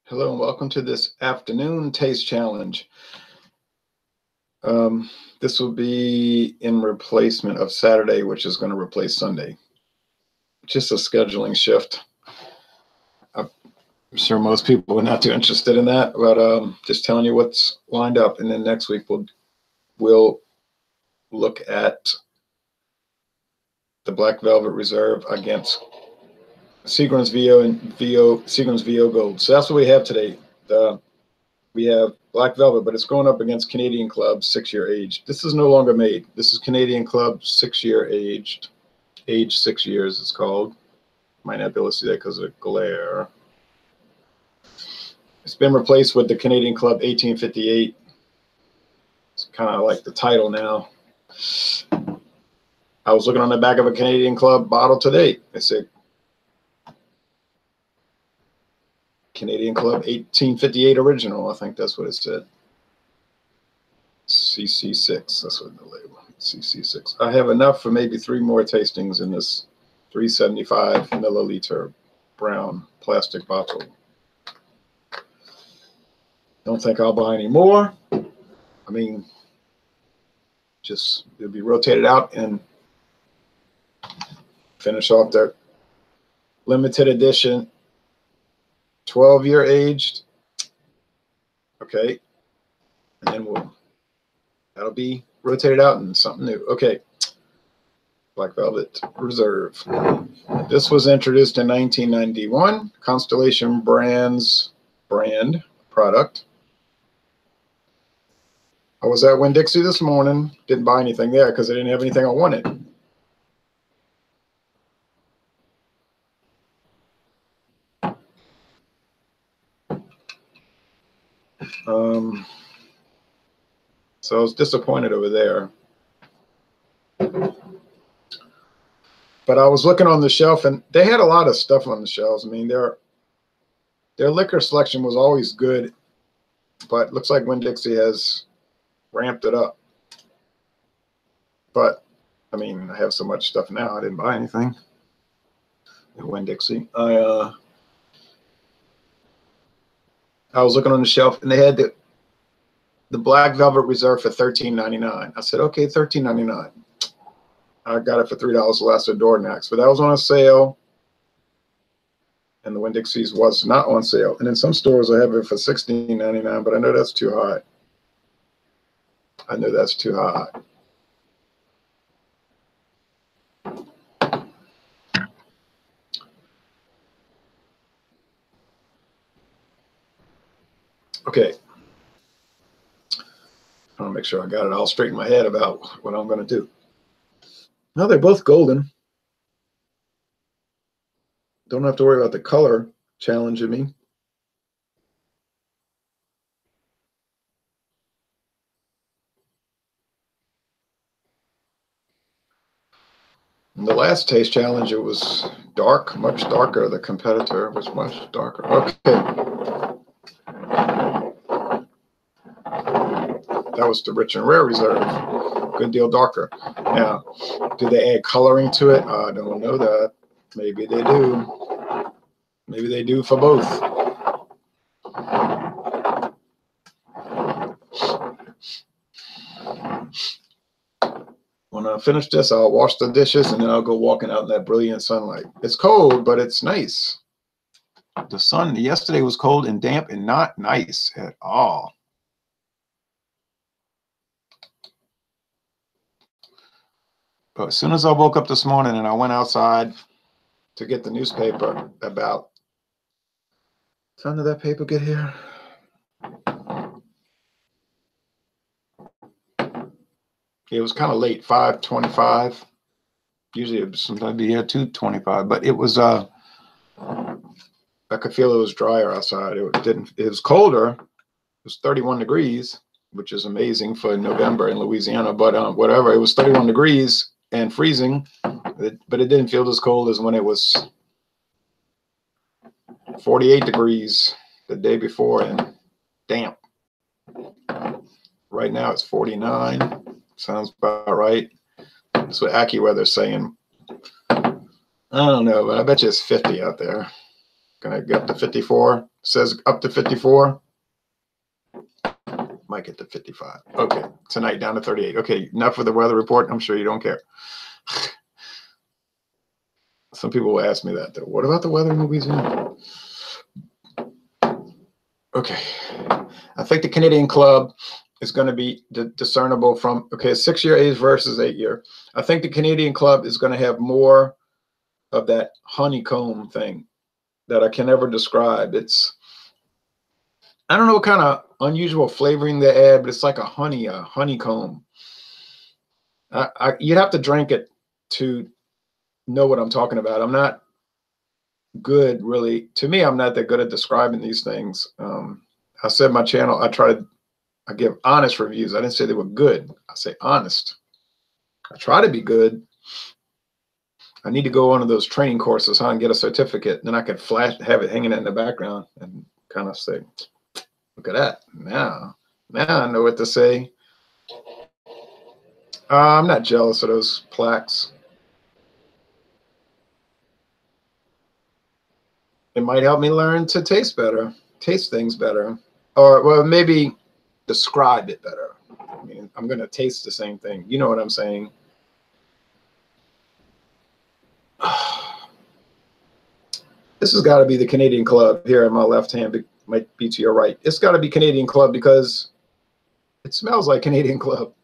Hello and welcome to this afternoon taste challenge. This will be in replacement of Saturday, which is going to replace Sunday. Just a scheduling shift. I'm sure most people are not too interested in that, but just telling you what's lined up. And then next week we'll look at the Black Velvet Reserve against Seagram's VO and Seagram's VO Gold. So that's what we have today. We have Black Velvet, but it's going up against Canadian Club 6-year aged. This is no longer made. This is Canadian Club 6-year aged. Age 6 years it's called. Might not be able to see that because of the glare. It's been replaced with the Canadian Club 1858. It's kind of like the title now. I was looking on the back of a Canadian Club bottle today. It said Canadian Club 1858 original. I think that's what it said. CC6. That's what the label. CC6. I have enough for maybe 3 more tastings in this 375 milliliter brown plastic bottle. Don't think I'll buy any more. I mean, just it'll be rotated out and finish off their limited edition 12-year aged. Okay. And then that'll be rotated out and something new. Okay. Black Velvet Reserve. This was introduced in 1991. Constellation brand product. I was at Winn-Dixie this morning. Didn't buy anything there because I didn't have anything I wanted. So I was disappointed over there. But I was looking on the shelf, and they had a lot of stuff on the shelves. I mean, their liquor selection was always good, but it looks like Winn-Dixie has ramped it up. But, I mean, I have so much stuff now, I didn't buy anything at Winn-Dixie. I was looking on the shelf, and they had the Black Velvet Reserve for $13.99. I said, okay, $13.99. I got it for $3 less at Dornax, but that was on a sale, and the Winn-Dixie's was not on sale. And in some stores, I have it for $16.99, but I know that's too high. I know that's too high. Okay. I want to make sure I got it all straight in my head about what I'm going to do. No, they're both golden. Don't have to worry about the color challenging me. In the last taste challenge, it was dark, much darker. The competitor was much darker. Okay. That was the Rich and Rare Reserve. Good deal darker. Now, do they add coloring to it? I don't know that. Maybe they do. Maybe they do for both. When I finish this, I'll wash the dishes and then I'll go walking out in that brilliant sunlight. It's cold, but it's nice. The sun yesterday was cold and damp and not nice at all. But as soon as I woke up this morning and I went outside to get the newspaper about, what time did that paper get here? It was kind of late, 5:25. Usually it would sometimes be here 2:25, but it was I could feel it was drier outside. It was colder. It was 31 degrees, which is amazing for November in Louisiana, but whatever, it was 31 degrees and freezing, but it didn't feel as cold as when it was 48 degrees the day before and damp. Right now it's 49. Sounds about right. That's what AccuWeather's saying. I don't know, but I bet you it's 50 out there. Gonna get up to 54. Says up to 54. Might get to 55. Okay, tonight down to 38. Okay, enough with the weather report. I'm sure you don't care. Some people will ask me that though. What about the weather in Louisiana? Okay, I think the Canadian Club is going to be discernible from, okay, 6-year age versus 8-year. I think the Canadian Club is going to have more of that honeycomb thing that I can never describe. It's, I don't know what kind of unusual flavoring they add, but it's like a honeycomb. You'd have to drink it to know what I'm talking about. I'm not good, really. To me, I'm not that good at describing these things. I said my channel, I give honest reviews. I didn't say they were good. I say honest. I try to be good. I need to go on to those training courses, and get a certificate. Then I could have it hanging in the background and kind of say, look at that. Now I know what to say. I'm not jealous of those plaques. It might help me learn to taste things better, or well, maybe describe it better. I mean, I'm going to taste the same thing. You know what I'm saying? This has got to be the Canadian Club here in my left hand. Might be to your right. It's got to be Canadian Club because it smells like Canadian Club.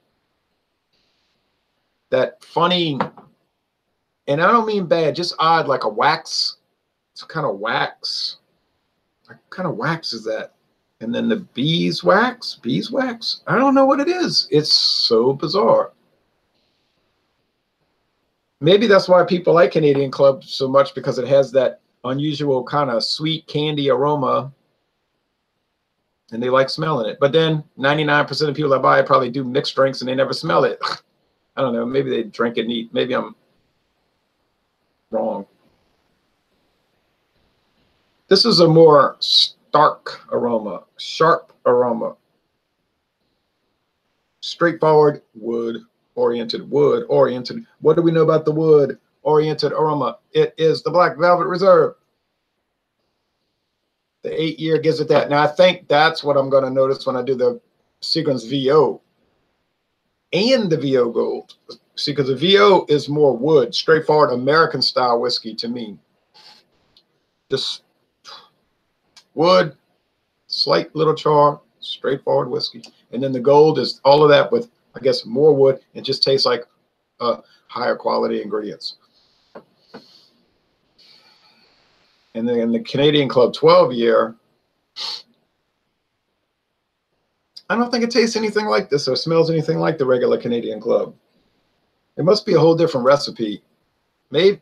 That funny, and I don't mean bad, just odd, like a wax. It's kind of wax. What kind of wax is that? And then the beeswax. I don't know what it is. It's so bizarre. Maybe that's why people like Canadian Club so much, because it has that unusual kind of sweet candy aroma, and they like smelling it. But then 99% of people that buy it probably do mixed drinks and they never smell it. I don't know. Maybe they drink it neat. Maybe I'm wrong. This is a more stark aroma, sharp aroma. Straightforward, wood-oriented. What do we know about the wood-oriented aroma? It is the Black Velvet Reserve. The 8-year gives it that. Now, I think that's what I'm going to notice when I do the Seagram's VO and the VO Gold. See, because the VO is more wood, straightforward American-style whiskey to me. Just wood, slight little char, straightforward whiskey. And then the Gold is all of that with, I guess, more wood. It just tastes like higher quality ingredients. And then in the Canadian Club 12-year, I don't think it tastes anything like this or smells anything like the regular Canadian Club. It must be a whole different recipe. Maybe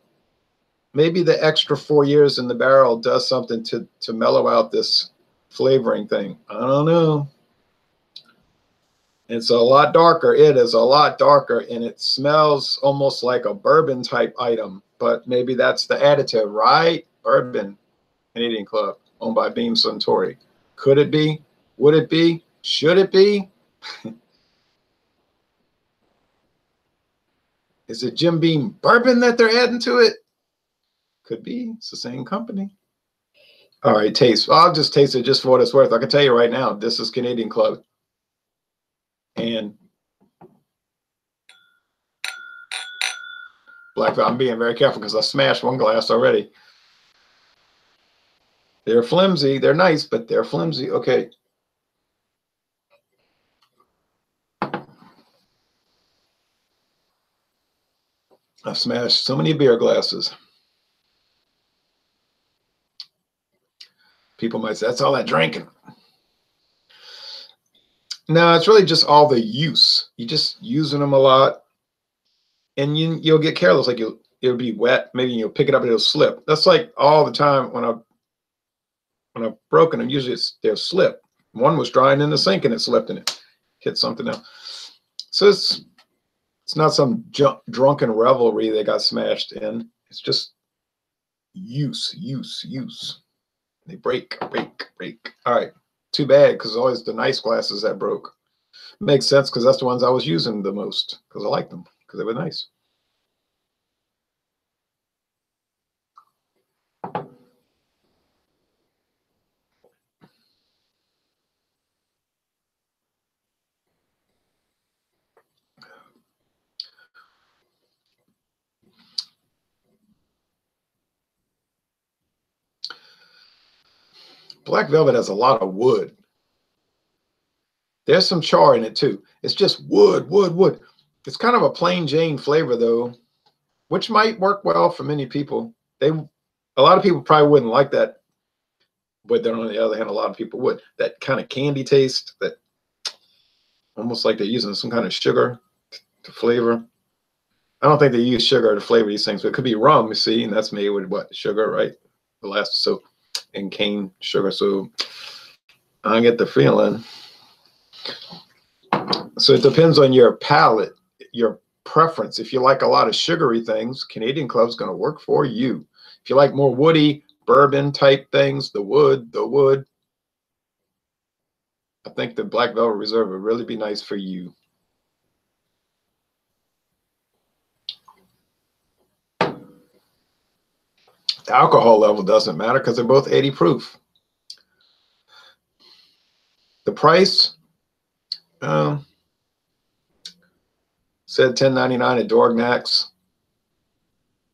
the extra 4 years in the barrel does something to mellow out this flavoring thing. I don't know. It's a lot darker. It is a lot darker, and it smells almost like a bourbon type item, but maybe that's the additive, right? Bourbon, Canadian Club, owned by Beam Suntory. Could it be? Would it be? Should it be? Is it Jim Beam bourbon that they're adding to it? Could be. It's the same company. All right, taste. I'll just taste it just for what it's worth. I can tell you right now, this is Canadian Club. And Black Velvet. I'm being very careful because I smashed one glass already. They're flimsy. They're nice, but they're flimsy. Okay. I've smashed so many beer glasses. People might say, that's all that drinking. No, it's really just all the use. You're just using them a lot. And you'll get careless. Like it'll be wet. Maybe you'll pick it up and it'll slip. That's like all the time when I've broken them. Usually they'll slip. One was drying in the sink and it slipped and it hit something else. So it's not some drunken revelry they got smashed in. It's just use. They break. All right. Too bad, because always the nice glasses that broke. Makes sense, because that's the ones I was using the most, because I liked them, because they were nice. Black Velvet has a lot of wood. There's some char in it too. It's just wood, wood, wood. It's kind of a plain Jane flavor though, which might work well for many people. A lot of people probably wouldn't like that, but then on the other hand, a lot of people would. That kind of candy taste, that almost like they're using some kind of sugar to flavor. I don't think they use sugar to flavor these things, but it could be rum, you see, and that's made with what? Sugar, right? Molasses, so, and cane sugar. So I get the feeling. So it depends on your palate, your preference. If you like a lot of sugary things, Canadian Club's going to work for you. If you like more woody, bourbon type things, the wood, I think the Black Velvet Reserve would really be nice for you. The alcohol level doesn't matter because they're both 80 proof. The price, said $10.99 at Dorgnac's.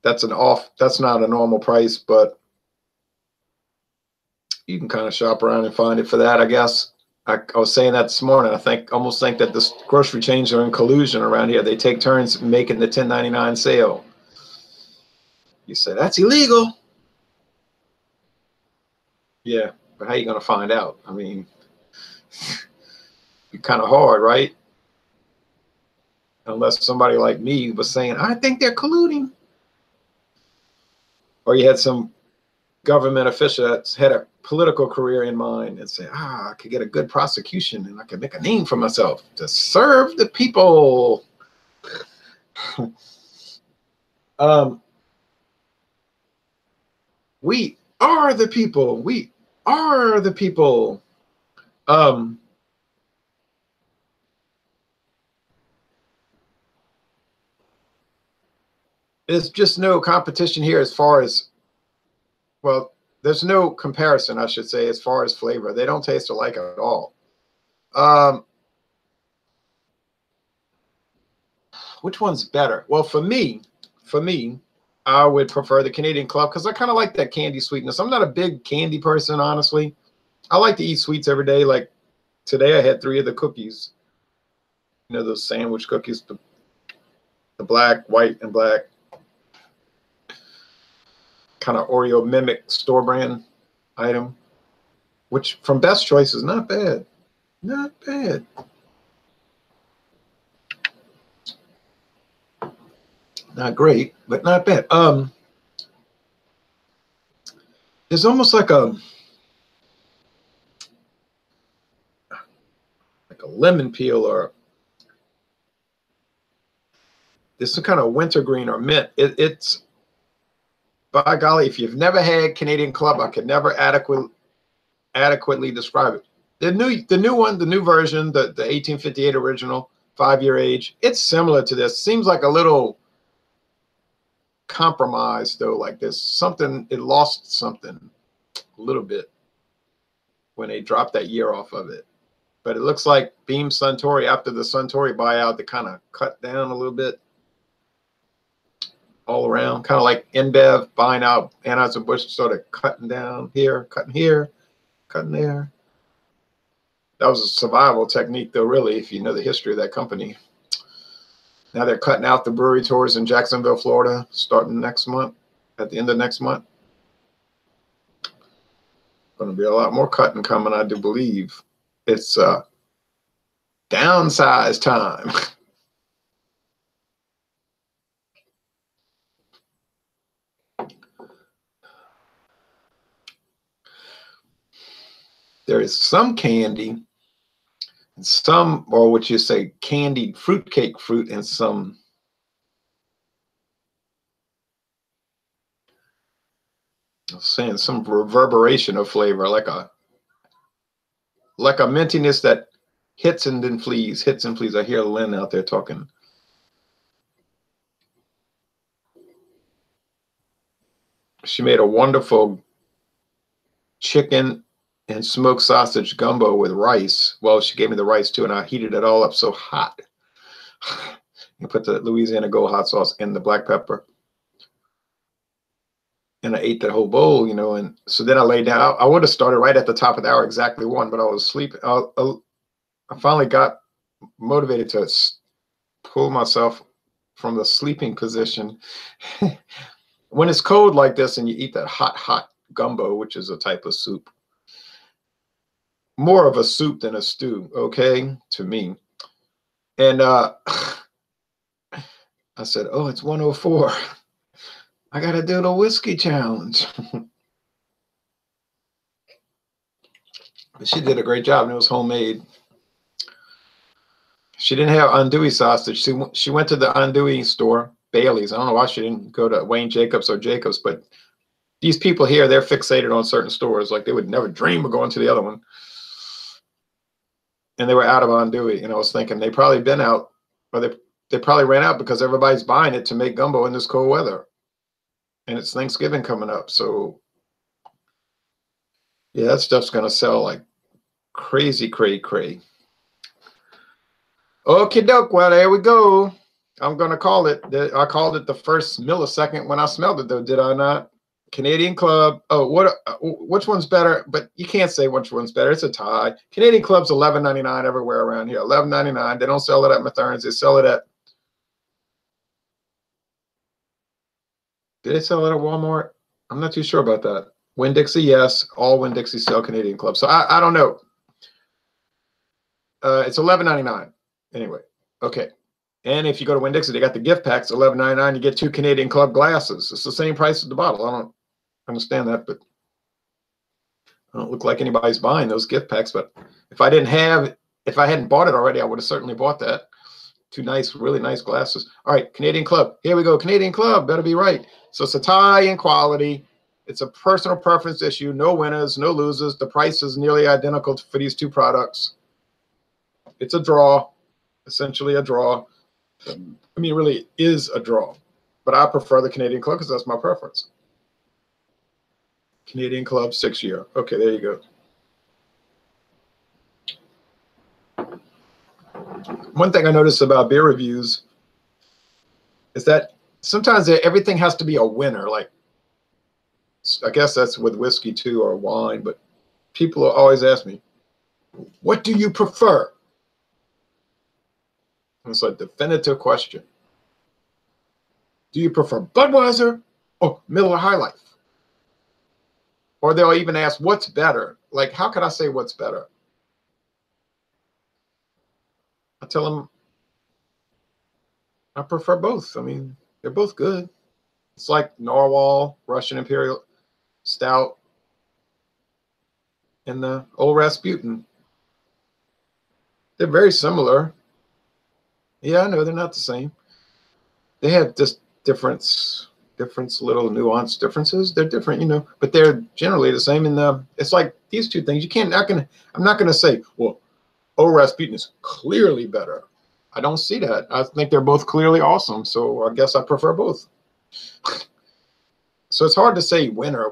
That's not a normal price, but you can kind of shop around and find it for that, I guess. I was saying that this morning. Almost think that this grocery chains are in collusion around here. They take turns making the $10.99 sale. You say that's illegal. Yeah, but how are you going to find out? I mean, it's kind of hard, right? Unless somebody like me was saying, I think they're colluding. Or you had some government official that had a political career in mind and say, I could get a good prosecution and I could make a name for myself to serve the people. We are the people. We are the people. There's just no competition here as far as, well, there's no comparison, I should say, as far as flavor. They don't taste alike at all. Which one's better? Well, for me, I would prefer the Canadian Club because I kind of like that candy sweetness. I'm not a big candy person, honestly. I like to eat sweets every day. Like today I had 3 of the cookies. You know, those sandwich cookies, the black, white, and black. Kind of Oreo mimic store brand item, which from Best Choice is not bad. Not bad. Not great, but not bad. There's almost like a lemon peel, or there's some kind of wintergreen or mint. It's, by golly, if you've never had Canadian Club, I could never adequately describe it. The new version, the 1858 original, 5-year age, it's similar to this. Seems like a little compromised though, like there's something, it lost something a little bit when they dropped that year off of it. But it looks like Beam Suntory, after the Suntory buyout, they kind of cut down a little bit all around, kind of like InBev buying out Anheuser-Busch, sort of cutting down here, cutting there. That was a survival technique though, really, if you know the history of that company. Now they're cutting out the brewery tours in Jacksonville, Florida, starting next month, at the end of next month. Going to be a lot more cutting coming, I do believe. It's downsize time. There is some candy, and some, or what you say, candied fruitcake fruit, and some saying some reverberation of flavor, like a mintiness that hits and then flees, hits and flees. I hear Lynn out there talking. She made a wonderful chicken and smoked sausage gumbo with rice. Well, she gave me the rice too, and I heated it all up so hot. You put the Louisiana Gold hot sauce and the black pepper. and I ate that whole bowl, and so then I laid down. I would have started right at the top of the hour, exactly one, but I was sleeping. I finally got motivated to pull myself from the sleeping position. When it's cold like this and you eat that hot gumbo, which is a type of soup, more of a soup than a stew, okay, to me. And I said, oh, it's 104. I got to do the whiskey challenge. But she did a great job, and it was homemade. She didn't have andouille sausage. She went to the andouille store, Bailey's. I don't know why she didn't go to Wayne Jacobs or Jacobs, but these people here, they're fixated on certain stores. Like they would never dream of going to the other one. And they were out of andouille. And I was thinking they probably been out, or they probably ran out because everybody's buying it to make gumbo in this cold weather. And it's Thanksgiving coming up. So yeah, that stuff's going to sell like crazy, cray. Okie doke. Well, there we go. I'm going to call it. I called it the first millisecond when I smelled it, though, did I not? Canadian Club. Oh, which one's better? But you can't say which one's better. It's a tie. Canadian Club's $11.99 everywhere around here. $11.99. They don't sell it at Matherns. They sell it at. Did they sell it at Walmart? I'm not too sure about that. Winn-Dixie, yes. All Winn-Dixie sell Canadian Club. So I don't know. It's $11.99. Anyway, okay. And if you go to Winn-Dixie, they got the gift packs, $11.99. You get 2 Canadian Club glasses. It's the same price as the bottle. I don't understand that, but I don't look like anybody's buying those gift packs. But if I hadn't bought it already, I would have certainly bought that. 2 nice, really nice glasses. All right, Canadian Club. Here we go. Canadian Club. Better be right. So it's a tie in quality. It's a personal preference issue. No winners, no losers. The price is nearly identical for these 2 products. It's a draw, essentially a draw. I mean, it really is a draw. But I prefer the Canadian Club because that's my preference. Canadian Club 6-year. Okay, there you go. One thing I noticed about beer reviews is that sometimes everything has to be a winner. Like, I guess that's with whiskey too, or wine, but people always ask me, what do you prefer? And it's a definitive question. Do you prefer Budweiser or Miller High Life? Or they'll even ask, what's better? Like, how can I say what's better? I tell them I prefer both. I mean, they're both good. It's like Narwhal, Russian Imperial Stout, and the Old Rasputin. They're very similar. Yeah, I know they're not the same. They have just different little nuanced differences. They're different, but they're generally the same. It's like these 2 things. I'm not gonna say, well, Old Rasputin is clearly better. I don't see that. I think they're both clearly awesome. So I guess I prefer both. So it's hard to say winner.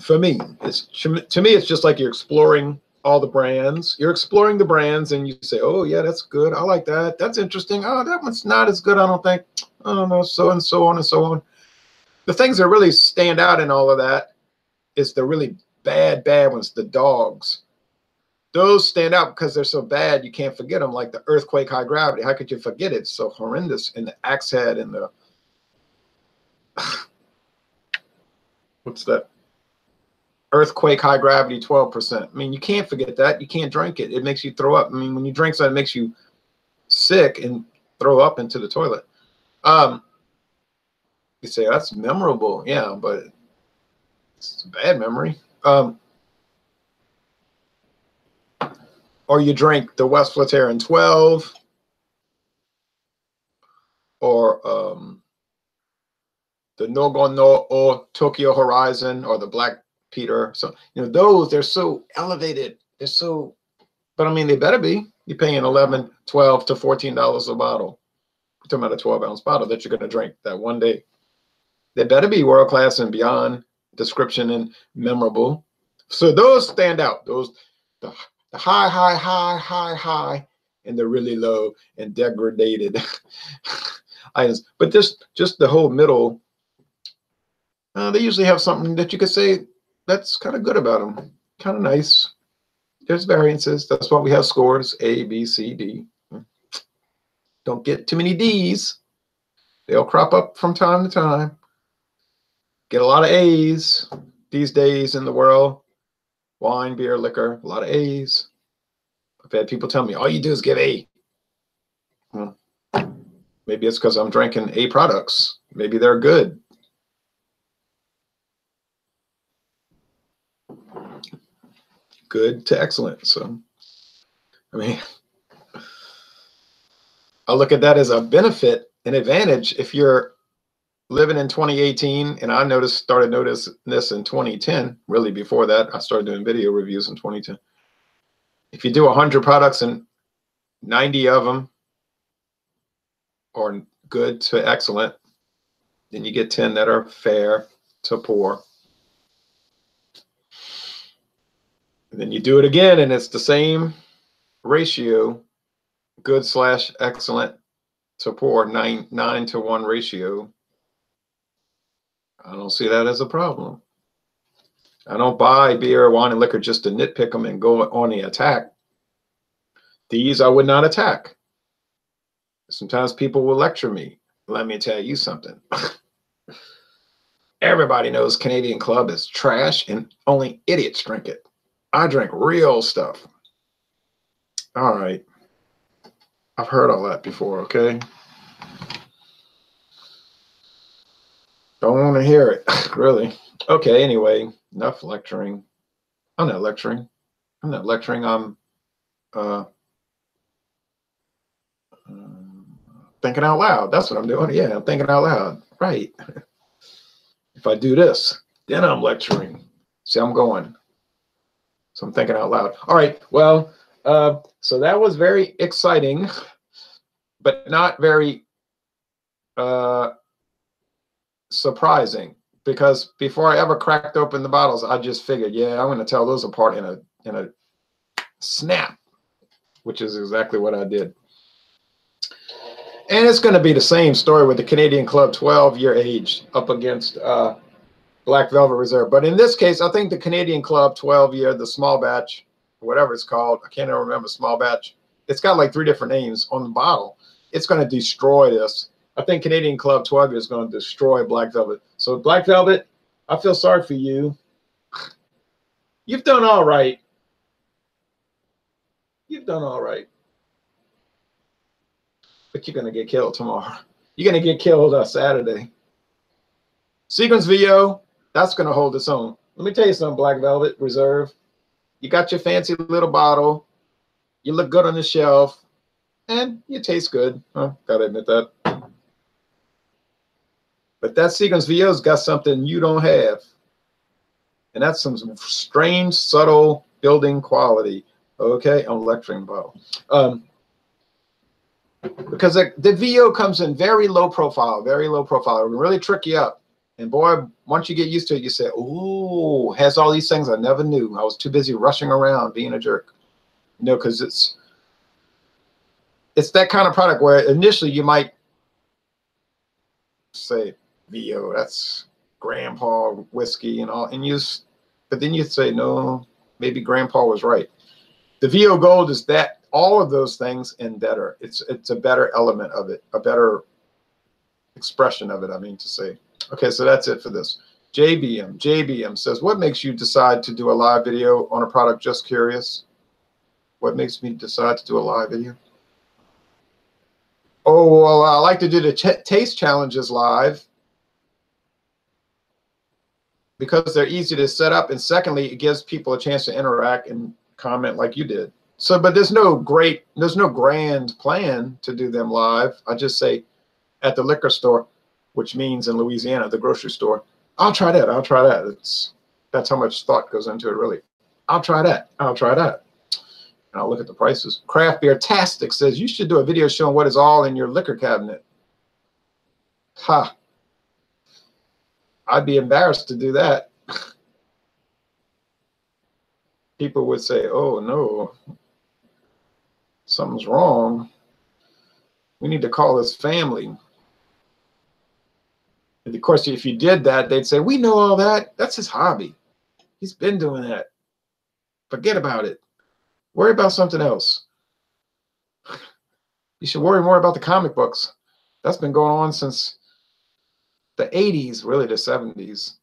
For me, it's just like you're exploring all the brands. You're exploring the brands and you say, oh yeah, that's good. I like that. That's interesting. Oh, that one's not as good, I don't think. I don't know, so and so on and so on. The things that really stand out in all of that is the really bad ones, the dogs. Those stand out because they're so bad you can't forget them, like the Earthquake High Gravity. How could you forget it? It's so horrendous. And the Axe Head and the what's that? Earthquake High Gravity 12%. I mean, you can't forget that. You can't drink it. It makes you throw up. I mean, when you drink something, it makes you sick and throw up into the toilet. You say that's memorable. Yeah, but it's a bad memory. Or you drink the West Flatiron 12, or the Nogon no O Tokyo Horizon, or the Black Peter. So those, they're so elevated. They're so, but I mean, they better be. You're paying $11, $12 to $14 a bottle. We're talking about a 12-ounce bottle that you're going to drink that one day. They better be world class and beyond description and memorable. So those stand out. Those the high, and the really low and degraded. items. But just the whole middle, they usually have something that you could say that's kind of good about them, kind of nice. There's variances. That's why we have scores A, B, C, D. Don't get too many D's. They'll crop up from time to time. Get a lot of A's these days in the world. Wine, beer, liquor, a lot of A's. I've had people tell me, all you do is give A. Well, maybe it's because I'm drinking A products. Maybe they're good. Good to excellent. So, I mean, I look at that as a benefit, an advantage if you're living in 2018, and I started noticing this in 2010. Really, before that, I started doing video reviews in 2010. If you do 100 products and 90 of them are good to excellent, then you get 10 that are fair to poor. And then you do it again, and it's the same ratio, good / excellent to poor, 9 to 1 ratio. I don't see that as a problem. I don't buy beer, wine, and liquor just to nitpick them and go on the attack. These I would not attack. Sometimes people will lecture me. Let me tell you something. Everybody knows Canadian Club is trash and only idiots drink it. I drink real stuff. All right. I've heard all that before, okay? Don't want to hear it, really. Okay, anyway, enough lecturing. I'm not lecturing. I'm thinking out loud. That's what I'm doing. Yeah, I'm thinking out loud. Right. If I do this, then I'm lecturing. See, I'm going. So I'm thinking out loud. All right. Well, so that was very exciting, but not very surprising, because before I ever cracked open the bottles, I just figured, yeah, I'm going to tell those apart in a snap, which is exactly what I did. And it's going to be the same story with the Canadian Club 12-year age up against Black Velvet Reserve. But in this case, I think the Canadian Club 12-year, the small batch, whatever it's called, I can't even remember, small batch. It's got like 3 different names on the bottle. It's going to destroy this. I think Canadian Club 12-year is going to destroy Black Velvet. So Black Velvet, I feel sorry for you. You've done all right. You've done all right. But you're going to get killed tomorrow. You're going to get killed Saturday. Seagram's VO, that's going to hold its own. Let me tell you something, Black Velvet Reserve. You got your fancy little bottle. You look good on the shelf. And you taste good. Huh? Gotta admit that. But that Seagram's VO's got something you don't have. And that's some strange, subtle building quality. Okay, I'm lecturing bottle. Because the VO comes in very low profile. It will really trick you up. And boy, once you get used to it, you say, ooh, has all these things I never knew. I was too busy rushing around being a jerk. You know, because it's that kind of product where initially you might say, VO, that's grandpa whiskey and all, but then you say, no, maybe grandpa was right. The VO Gold is that, all of those things and better. It's a better element of it, a better expression of it, I mean to say. Okay, so that's it for this. JBM says, what makes you decide to do a live video on a product? Just curious. What makes me decide to do a live video? Oh, well, I like to do the taste challenges live because they're easy to set up, and secondly, it gives people a chance to interact and comment like you did. So, but there's no grand plan to do them live. I just say at the liquor store, which means in Louisiana, the grocery store, I'll try that. I'll try that. That's how much thought goes into it, really. I'll try that. I'll try that. And I'll look at the prices. Craft Beer Tastic says you should do a video showing what is all in your liquor cabinet. Ha. I'd be embarrassed to do that. People would say, oh, no, something's wrong. We need to call this family. of course, if you did that, they'd say, we know all that. That's his hobby. He's been doing that. Forget about it. Worry about something else. You should worry more about the comic books. That's been going on since the 80s, really the 70s.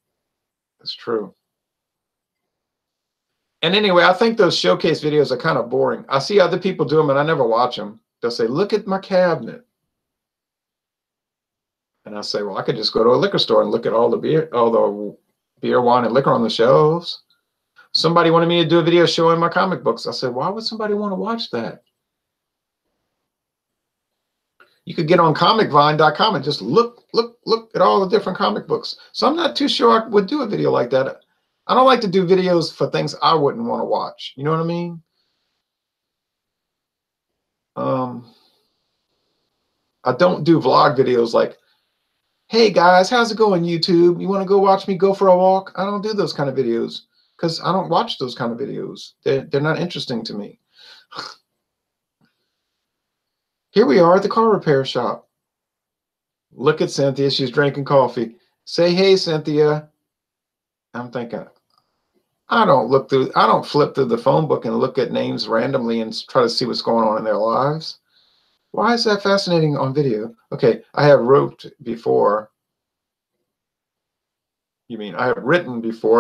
That's true. And anyway, I think those showcase videos are kind of boring. I see other people do them and I never watch them. They'll say, look at my cabinet. And I say, well, I could just go to a liquor store and look at all the beer, wine, and liquor on the shelves. Somebody wanted me to do a video showing my comic books. I said, why would somebody want to watch that? You could get on comicvine.com and just look at all the different comic books. So I'm not too sure I would do a video like that. I don't like to do videos for things I wouldn't want to watch. You know what I mean? I don't do vlog videos like, hey guys, how's it going, YouTube? You want to go watch me go for a walk? I don't do those kind of videos because I don't watch those kind of videos. They're not interesting to me. Here we are at the car repair shop. Look at Cynthia. She's drinking coffee. Say, hey, Cynthia. I'm thinking, I don't flip through the phone book and look at names randomly and try to see what's going on in their lives. Why is that fascinating on video? Okay, I have written before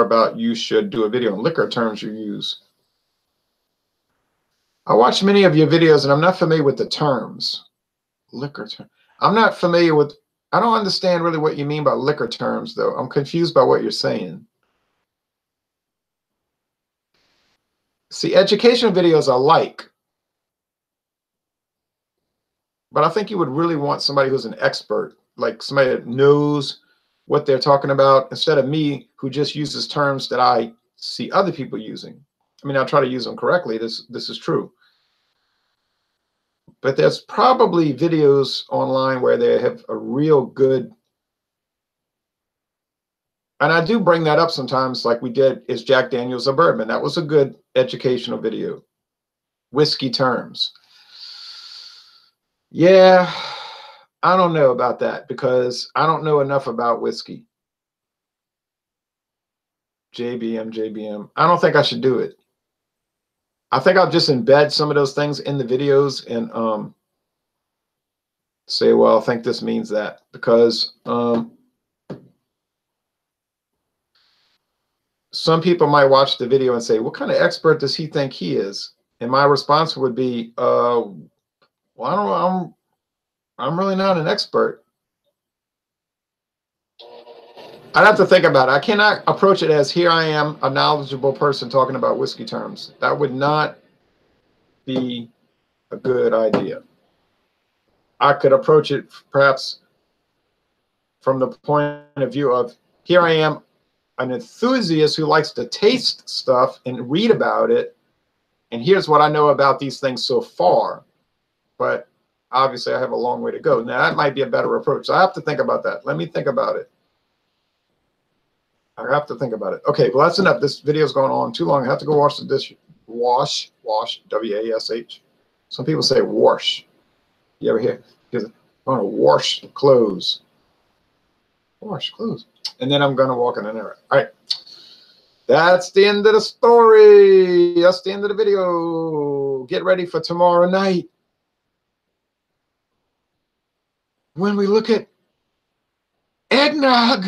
about you should do a video on liquor terms you use. I watched many of your videos and I'm not familiar with the terms. Liquor term. I'm not familiar with, I don't understand really what you mean by liquor terms though. I'm confused by what you're saying. See, educational videos I like. But I think you would really want somebody who's an expert, like somebody that knows what they're talking about, instead of me who just uses terms that I see other people using. I mean, I'll try to use them correctly. This is true. But there's probably videos online where they have a real good, and I do bring that up sometimes, like we did, is Jack Daniel's a bourbon? That was a good educational video. Whiskey terms. Yeah, I don't know about that because I don't know enough about whiskey. JBM. I don't think I should do it. I think I'll just embed some of those things in the videos and say, well, I think this means that, because some people might watch the video and say, what kind of expert does he think he is? And my response would be, well, I don't know. I'm really not an expert. I'd have to think about it. I cannot approach it as, here I am, a knowledgeable person talking about whiskey terms. That would not be a good idea. I could approach it perhaps from the point of view of, here I am, an enthusiast who likes to taste stuff and read about it, and here's what I know about these things so far. But obviously I have a long way to go. Now that might be a better approach. So I have to think about that. Let me think about it. I have to think about it. Okay, well, that's enough. This video is going on too long. I have to go wash the dish. Wash, W-A-S-H. Some people say wash. You ever hear? Because I'm going to wash clothes. Wash clothes. And then I'm going to walk in an error. All right. That's the end of the story. That's the end of the video. Get ready for tomorrow night when we look at eggnog.